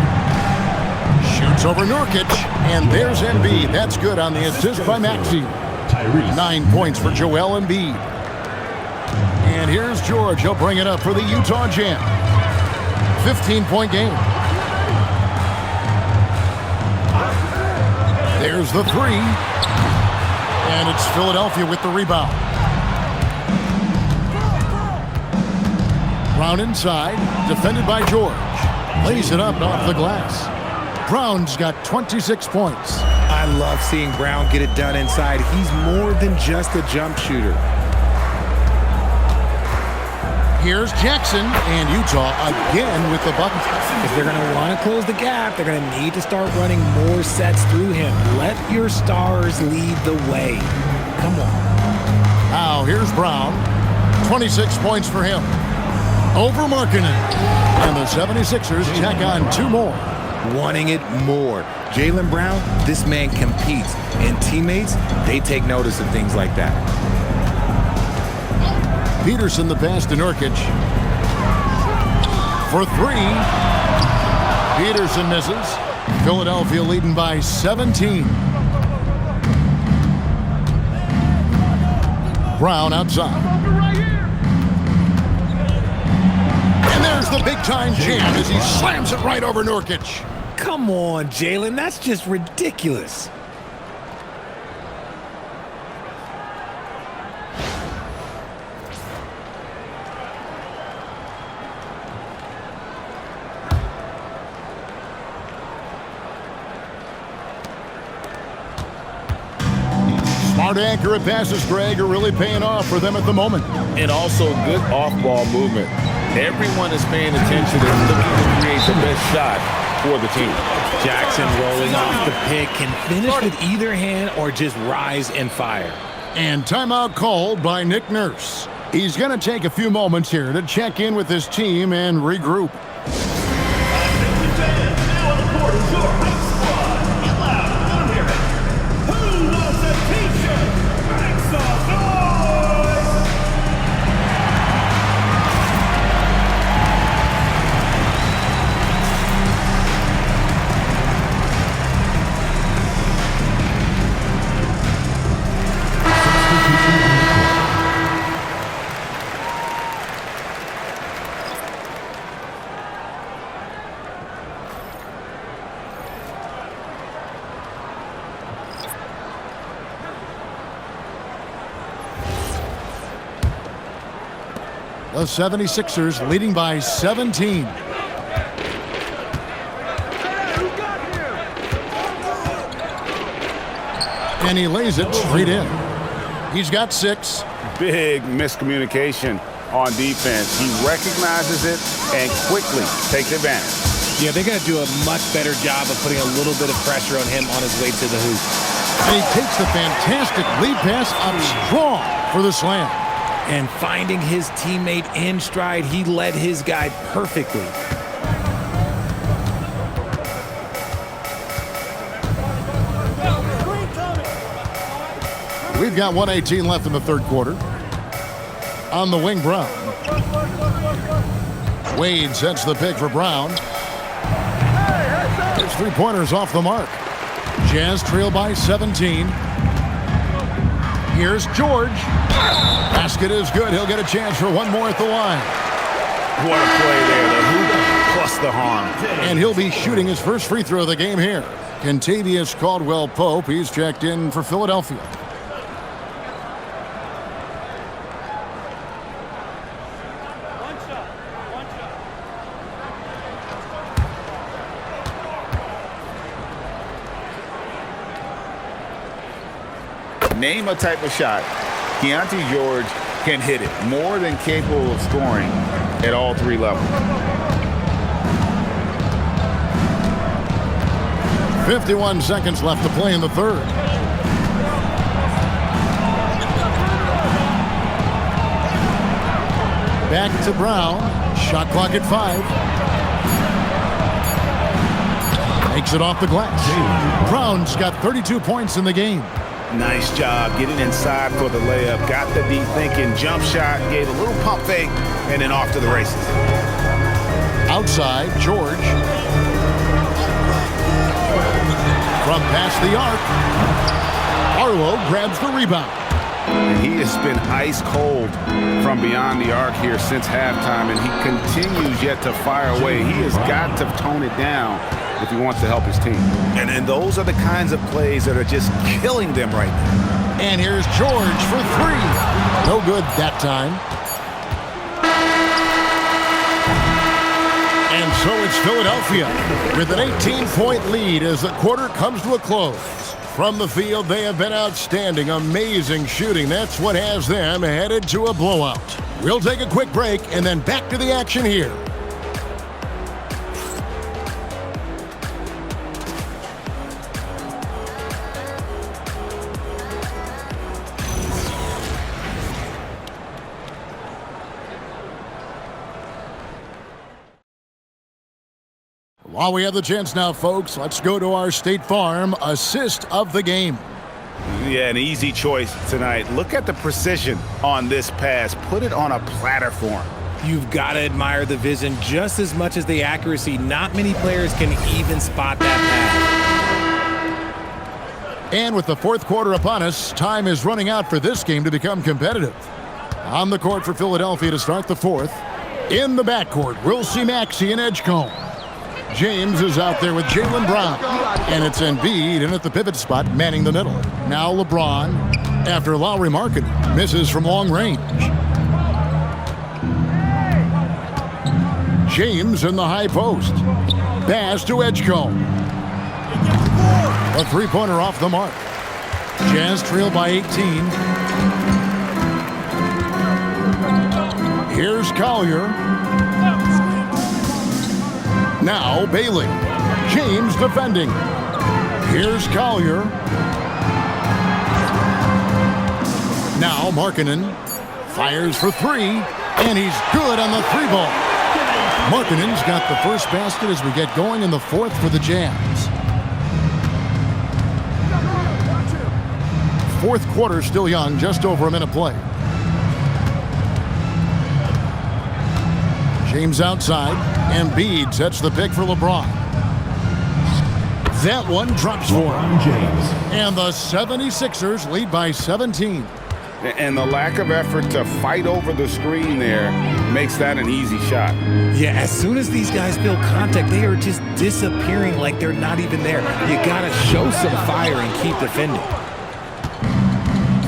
Shoots over Nurkic. And there's Embiid. That's good on the assist by Maxey. 9 points for Joel Embiid. And here's George. He'll bring it up for the Utah Jam. 15-point game. There's the three. And it's Philadelphia with the rebound. Brown inside. Defended by George. Lays it up off the glass. Brown's got 26 points. I love seeing Brown get it done inside. He's more than just a jump shooter. Here's Jackson, and Utah again with the bucket. If they're going to want to close the gap, they're going to need to start running more sets through him. Let your stars lead the way. Come on. Now here's Brown. 26 points for him. Over Markkanen. And the 76ers check on 2 more. Wanting it more. Jaylen Brown, this man competes. And teammates, they take notice of things like that. Peterson the pass to Nurkic. For 3. Peterson misses. Philadelphia leading by 17. Brown outside. And there's the big-time jam as he slams it right over Nurkic. Come on, Jaylen. That's just ridiculous. Smart, accurate passes, Greg, are really paying off for them at the moment. And also good off-ball movement. Everyone is paying attention and looking to create the best shot for the team. Jackson rolling off the pick can finish with either hand or just rise and fire. And timeout called by Nick Nurse. He's going to take a few moments here to check in with his team and regroup. Now on the court is your high squad. Get loud, let 'em hear it. Who wants a t-shirt? Make some noise! The 76ers leading by 17. And he lays it straight in. He's got 6. Big miscommunication on defense. He recognizes it and quickly takes advantage. Yeah, they're going to do a much better job of putting a little bit of pressure on him on his way to the hoop. And he takes the fantastic lead pass up strong for the slam. And finding his teammate in stride, he led his guy perfectly. We've got 1:18 left in the third quarter. On the wing, Brown. Wade sets the pick for Brown. His three-pointers off the mark. Jazz trail by 17. Here's George. Basket is good. He'll get a chance for one more at the line. What a play there. The hoop plus the harm. And he'll be shooting his first free throw of the game here. Kentavious Caldwell-Pope. He's checked in for Philadelphia. Name a type of shot. Keontae George can hit it. More than capable of scoring at all three levels. 51 seconds left to play in the third. Back to Brown. Shot clock at 5. Makes it off the glass. Brown's got 32 points in the game. Nice job getting inside for the layup. Got the deep thinking jump shot, gave a little pump fake, and then off to the races. Outside, George. From past the arc. Arlo grabs the rebound. And he has been ice cold from beyond the arc here since halftime, and he continues yet to fire away. He has got to tone it down if he wants to help his team. And those are the kinds of plays that are just killing them right now. And here's George for 3. No good that time. And so it's Philadelphia with an 18-point lead as the quarter comes to a close. From the field, they have been outstanding. Amazing shooting. That's what has them headed to a blowout. We'll take a quick break and then back to the action here. While we have the chance now, folks, let's go to our State Farm assist of the game. Yeah, an easy choice tonight. Look at the precision on this pass. Put it on a platter form. You've got to admire the vision just as much as the accuracy. Not many players can even spot that pass. And with the fourth quarter upon us, time is running out for this game to become competitive. On the court for Philadelphia to start the fourth. In the backcourt, we'll see Maxey and Edgecombe. James is out there with Jaylen Brown. And it's Embiid in at the pivot spot, manning the middle. Now LeBron, after Lowry Markkanen misses from long range. James in the high post. Pass to Edgecombe. A three-pointer off the mark. Jazz trail by 18. Here's Collier. Now Bailey. James defending. Here's Collier. Now Markkanen fires for 3, and he's good on the 3-ball. Markkanen's got the first basket as we get going in the fourth for the Jazz. Fourth quarter still young, just over a minute play. James outside. Embiid sets the pick for LeBron. That one drops for him. And the 76ers lead by 17. And the lack of effort to fight over the screen there makes that an easy shot. Yeah, as soon as these guys feel contact, they are just disappearing like they're not even there. You got to show some fire and keep defending.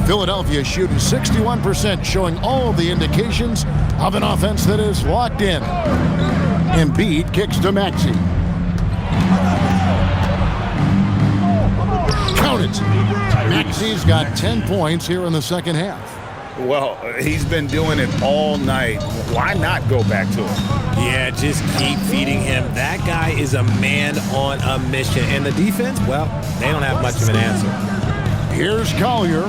Philadelphia shooting 61%, showing all the indications of an offense that is locked in. Embiid kicks to Maxey. Count it. Maxey's got 10 points here in the second half. Well, he's been doing it all night. Why not go back to him? Yeah, just keep feeding him. That guy is a man on a mission. And the defense, well, they don't have much of an answer. Here's Collier.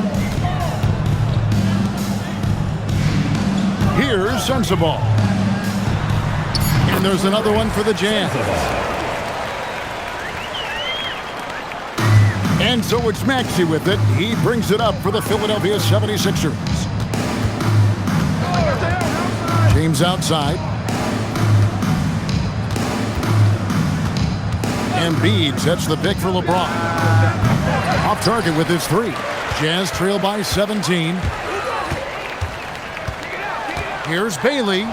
Here's Sensabaugh. And there's another one for the Jazz. And so it's Maxey with it. He brings it up for the Philadelphia 76ers. James outside. Embiid sets the pick for LeBron. Off target with his 3. Jazz trail by 17. Here's Bailey.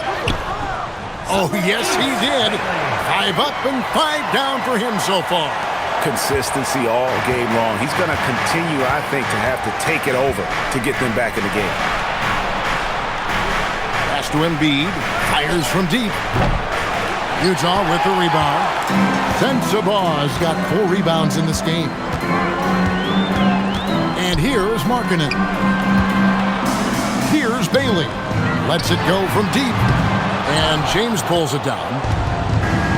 Oh, yes, he did. 5 up and 5 down for him so far. Consistency all game long. He's going to continue, I think, to have to take it over to get them back in the game. Pass to Embiid. Fires from deep. Utah with the rebound. Sensabaugh's got 4 rebounds in this game. And here's Markkanen. Here's Bailey. Lets it go from deep. And James pulls it down.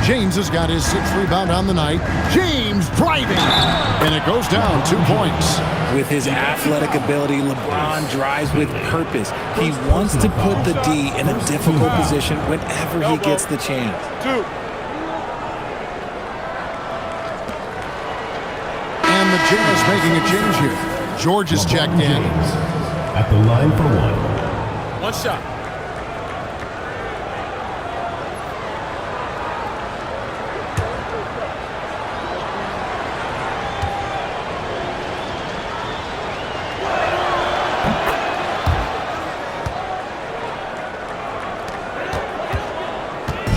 James has got his 6th rebound on the night. James driving. And it goes down 2 points. With his athletic ability, LeBron drives with purpose. He wants to put the D in a difficult position whenever he gets the chance. 2. And the Jazz making a change here. George is checked in. At the line for one. One shot.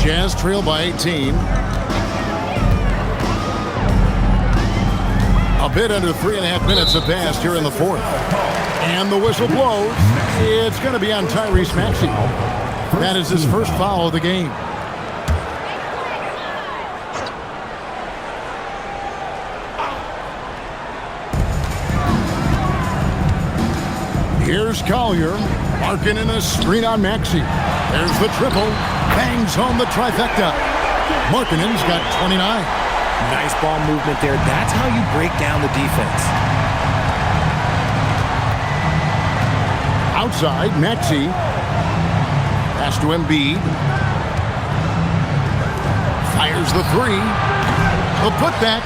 Jazz trail by 18. A bit under 3.5 minutes have passed here in the 4th. And the whistle blows. It's going to be on Tyrese Maxey. That is his first foul of the game. Here's Collier. Markkanen a screen on Maxey. There's the triple. Bangs home the trifecta. Markkanen's got 29. Nice ball movement there. That's how you break down the defense. Outside, Maxey. Pass to Embiid. Fires the 3. The putback.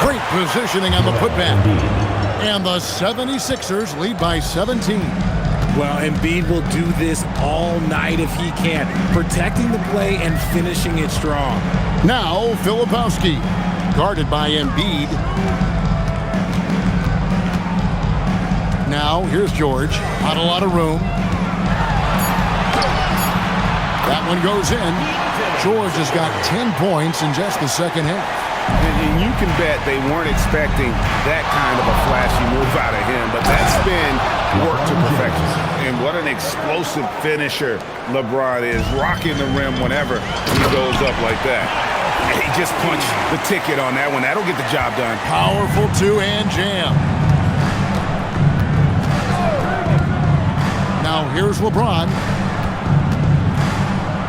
Great positioning on the putback. And the 76ers lead by 17. Well, Embiid will do this all night if he can, protecting the play and finishing it strong. Now, Filipowski, guarded by Embiid. Now, here's George. Not a lot of room. That one goes in. George has got 10 points in just the second half. And you can bet they weren't expecting that kind of a flashy move out of him, but that's been worked to perfection. And what an explosive finisher LeBron is, rocking the rim whenever he goes up like that. And he just punched the ticket on that one. That'll get the job done. Powerful two-hand jam. Now here's LeBron.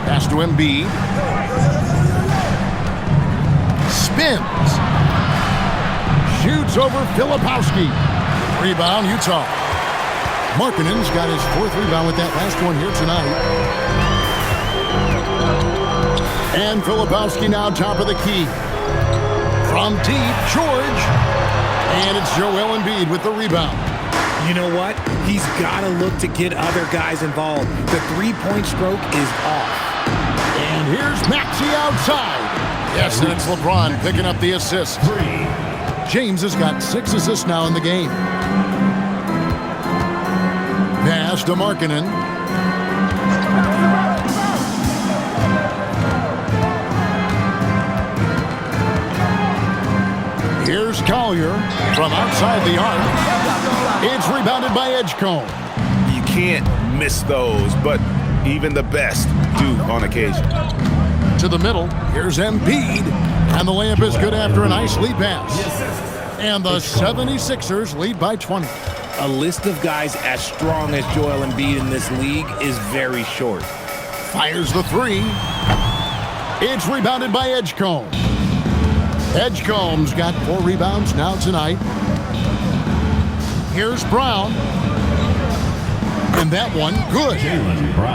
Pass to Embiid. Spins. Shoots over Filipowski. Rebound, Utah. Markkanen's got his 4th rebound with that last one here tonight. And Filipowski now top of the key. From deep, George. And it's Joel Embiid with the rebound. You know what? He's got to look to get other guys involved. The three-point stroke is off. And here's Maxey outside. Yes, and it's LeBron picking up the assist. James has got 6 assists now in the game. Pass to Markkanen. Here's Collier from outside the arc. It's rebounded by Edgecombe. You can't miss those, but even the best do on occasion. To the middle, here's Embiid. And the layup is good after a nice lead pass. And the 76ers lead by 20. A list of guys as strong as Joel Embiid in this league is very short. Fires the 3. It's rebounded by Edgecombe. Edgecombe's got 4 rebounds now tonight. Here's Brown. And that one, good.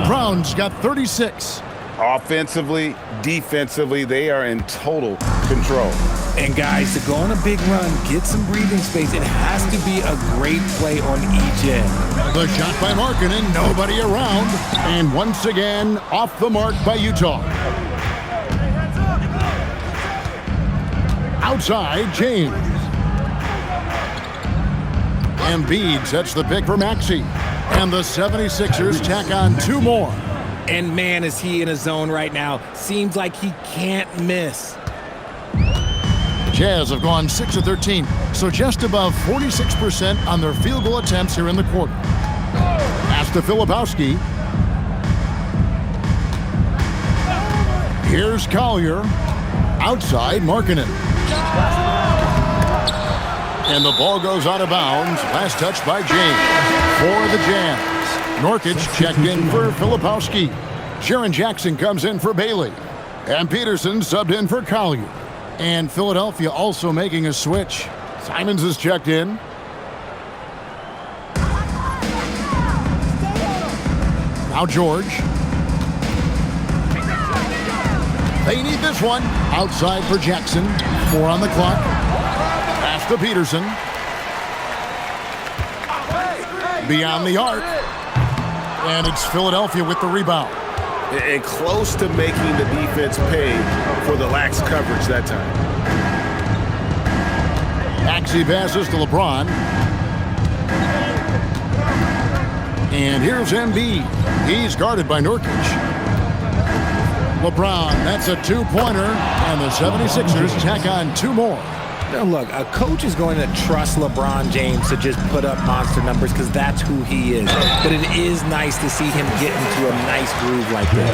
Brown's got 36. Offensively, defensively, they are in total control. And guys, to go on a big run, get some breathing space, it has to be a great play on each end. The shot by Markkanen, nobody around. And once again, off the mark by Utah. Outside, James. Embiid sets the pick for Maxey. And the 76ers tack on 2 more. And man, is he in a zone right now. Seems like he can't miss. Jazz have gone 6 of 13, so just above 46% on their field goal attempts here in the quarter. Pass to Filipowski. Here's Collier. Outside, Markkanen. And the ball goes out of bounds. Last touch by James for the Jazz. Norkic checked in for Filipowski. Sharon Jackson comes in for Bailey. And Peterson subbed in for Collier. And Philadelphia also making a switch. Simons is checked in. Now George. They need this one. Outside for Jackson. 4 on the clock. Pass to Peterson. Beyond the arc. And it's Philadelphia with the rebound. And close to making the defense pay for the lax coverage that time. Maxey passes to LeBron. And here's Embiid. He's guarded by Nurkic. LeBron, that's a 2-pointer, and the 76ers tack on 2 more. Now look, a coach is going to trust LeBron James to just put up monster numbers because that's who he is. But it is nice to see him get into a nice groove like this.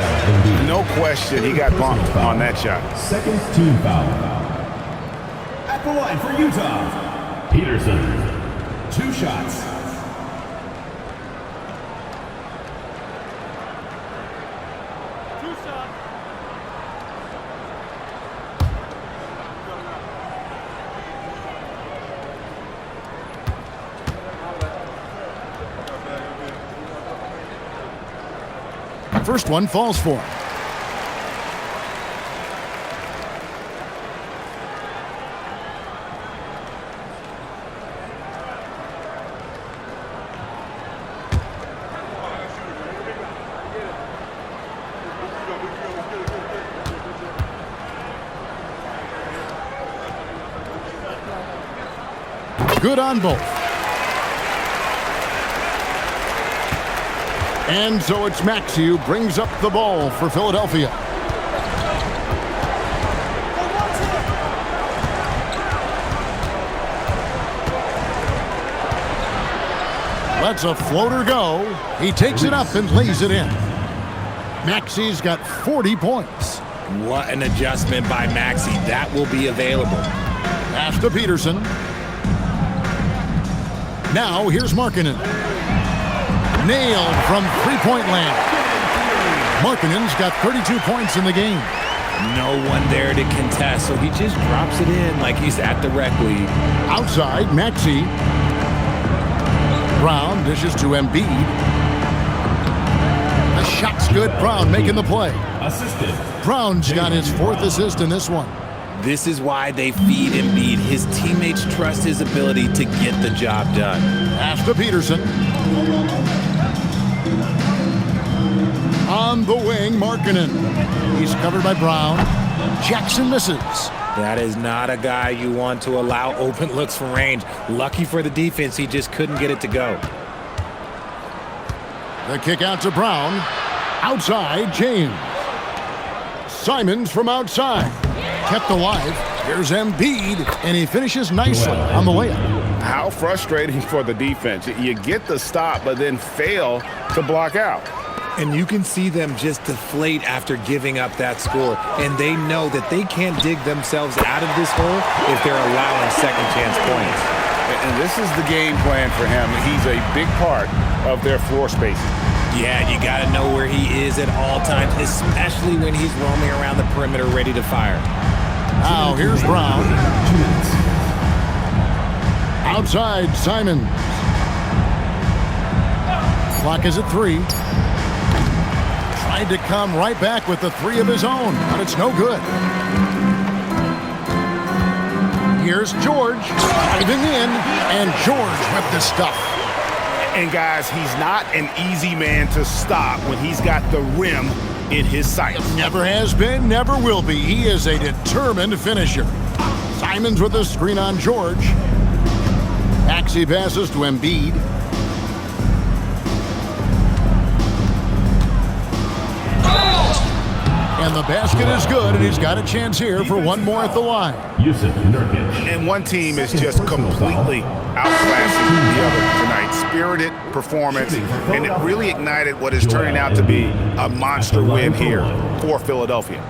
No question, he got bumped on that shot. Second team foul. At the line for Utah, Peterson. 2 shots. First one falls for him. Good on both. And so it's Maxey who brings up the ball for Philadelphia. Lets a floater go. He takes it up and lays it in. Maxey's got 40 points. What an adjustment by Maxey. That will be available. Pass to Peterson. Now here's Markkanen. Nailed from three-point land. Markkanen's got 32 points in the game. No one there to contest, so he just drops it in like he's at the rec league. Outside, Maxey. Brown dishes to Embiid. The shot's good. Brown making the play. Assisted. Brown's got his 4th assist in this one. This is why they feed Embiid. His teammates trust his ability to get the job done. Pass to Peterson. On the wing, Markkanen. He's covered by Brown. Jackson misses. That is not a guy you want to allow open looks from range. Lucky for the defense, he just couldn't get it to go. The kick out to Brown. Outside, James. Simons from outside. Kept alive. Here's Embiid, and he finishes nicely on the layup. How frustrating for the defense. You get the stop, but then fail to block out. And you can see them just deflate after giving up that score. And they know that they can't dig themselves out of this hole if they're allowing second chance points. And this is the game plan for him. He's a big part of their floor spacing. Yeah, you got to know where he is at all times, especially when he's roaming around the perimeter ready to fire. Now here's Brown. Outside, Simons. Clock is at 3. Tried to come right back with the 3 of his own, but it's no good. Here's George diving in, and George with the stuff. And guys, he's not an easy man to stop when he's got the rim in his sights. Never has been, never will be. He is a determined finisher. Simons with the screen on George. Maxey passes to Embiid. And the basket is good, and he's got a chance here for one more at the line. Yusuf Nurkic. And one team is just completely outclassing the other tonight. Spirited performance, and it really ignited what is turning out to be a monster win here for Philadelphia.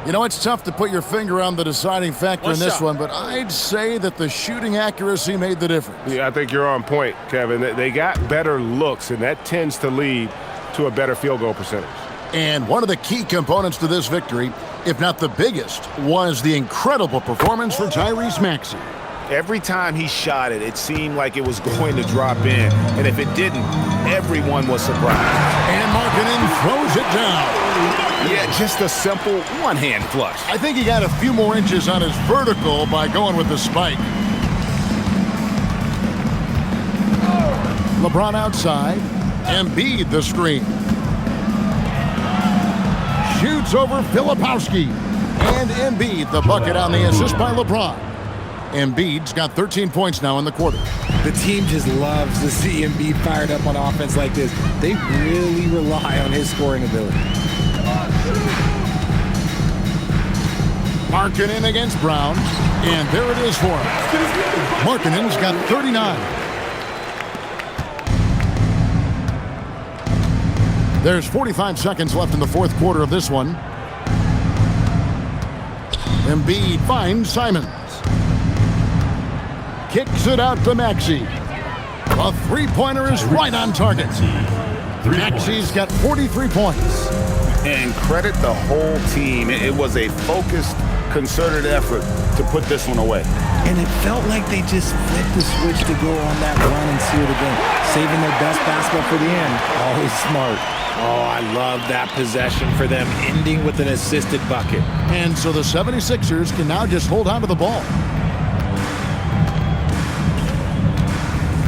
You know, it's tough to put your finger on the deciding factor in this one, but I'd say that the shooting accuracy made the difference. Yeah, I think you're on point, Kevin. They got better looks, and that tends to lead to a better field goal percentage. And one of the key components to this victory, if not the biggest, was the incredible performance for Tyrese Maxey. Every time he shot it, it seemed like it was going to drop in. And if it didn't, everyone was surprised. And Markkanen throws it down. Yeah, just a simple one-hand flush. I think he got a few more inches on his vertical by going with the spike. LeBron outside. Embiid the screen. Shoots over Filipowski. And Embiid the bucket on the assist by LeBron. Embiid's got 13 points now in the quarter. The team just loves to see Embiid fired up on offense like this. They really rely on his scoring ability. Markkanen against Brown. And there it is for him. Markkanen's got 39. There's 45 seconds left in the fourth quarter of this one. Embiid finds Simons. Kicks it out to Maxey. A three-pointer is right on target. Maxey's got 43 points. And credit the whole team. It was a focused, concerted effort to put this one away. And it felt like they just flipped the switch to go on that run and seal the game. Saving their best basketball for the end. Always smart. Oh, I love that possession for them, ending with an assisted bucket. And so the 76ers can now just hold on to the ball.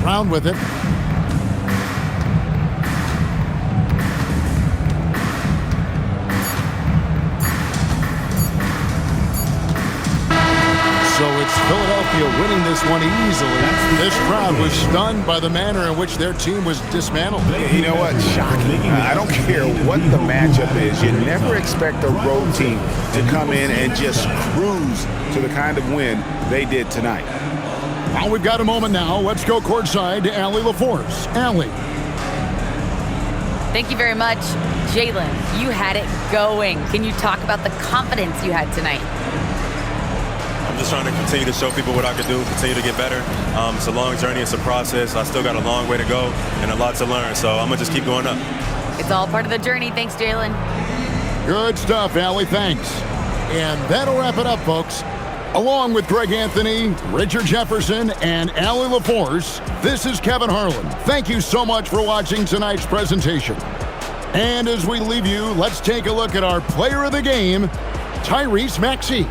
Brown with it. So it's Philadelphia winning this one easily. This crowd was stunned by the manner in which their team was dismantled. You know what? Shocking. I don't care what the matchup is. You never expect a road team to come in and just cruise to the kind of win they did tonight. Well, we've got a moment now. Let's go courtside to Allie LaForce. Allie. Thank you very much. Jalen, you had it going. Can you talk about the confidence you had tonight? I'm just trying to continue to show people what I can do, continue to get better. It's a long journey. It's a process. I still got a long way to go and a lot to learn, so I'm going to just keep going up. It's all part of the journey. Thanks, Jalen. Good stuff, Allie. Thanks. And that'll wrap it up, folks. Along with Greg Anthony, Richard Jefferson, and Allie LaForce, this is Kevin Harlan. Thank you so much for watching tonight's presentation. And as we leave you, let's take a look at our player of the game, Tyrese Maxey.